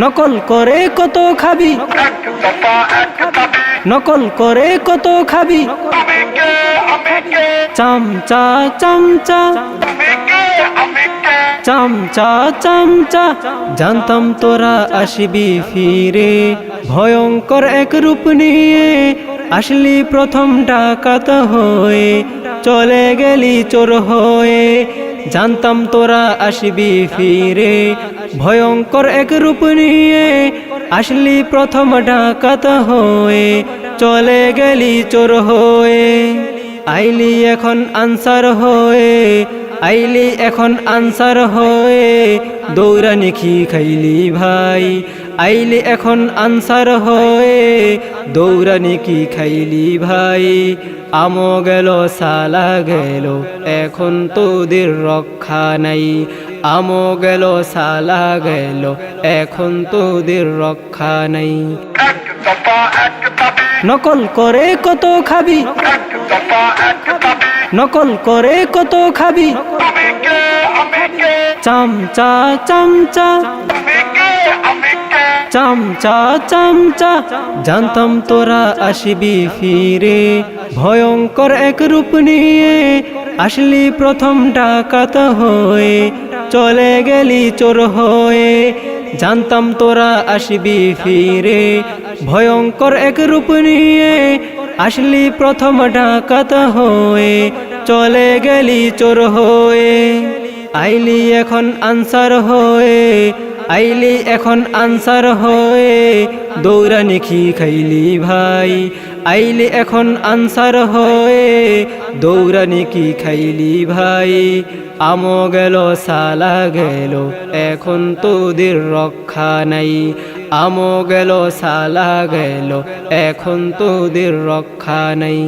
নকল করে কত খাবি, নকল করে কত খাবি, চামচা চামচা চামচা চামচা। জানতাম তোরা আসবি ফিরে, ভয়ঙ্কর এক রূপ নিয়ে আসলি প্রথম ডাকাত হয়ে, চলে গেলি চোর হয়ে। জানতাম তোরা আসবি ফিরে, ভয়ঙ্কর এক রূপ নিয়ে আসলি প্রথম ডাকাত হয়ে, চলে গেলি চোর হয়ে। আইলি এখন আনসার হয়ে, আইলি এখন আনসার হয়ে, দৌড়ানি খি খাইলি ভাই। আইলি এখন আনসার হয়ে, দৌড়ানি কি খাইলি ভাই। আমো গেল সালা গেল, এখন তোদের রক্ষা নাই। আমো গেল সালা গেল, এখন তোদের রক্ষা নাই। নকল করে কত খাবি, নকল করে কত খাবি, চামচা চামচা চামচা চামচা। জানতাম তোরা আসবি ফিরে, ভয়ঙ্কর এক রূপ নিয়ে আসলি প্রথম ডাকাত হয়ে, চলে গেলি চোর হয়ে। জানতাম তোরা আসবি ফিরে, ভয়ঙ্কর এক রূপ নিয়ে আসলি প্রথম ডাকাত হয়ে, চলে গেলি চোর হয়ে। আইলি এখন আনসার হয়ে, আইলি এখন আনসার হয়ে, দৌড়ানি খি খাইলি ভাই। আইলি এখন আনসার হয়ে, দৌড়ানি কি খাইলি ভাই। আমো গেল সালা গেল, এখন তোদের রক্ষা নাই। আমো গেল সালা গেল, এখন তোদের রক্ষা নাই।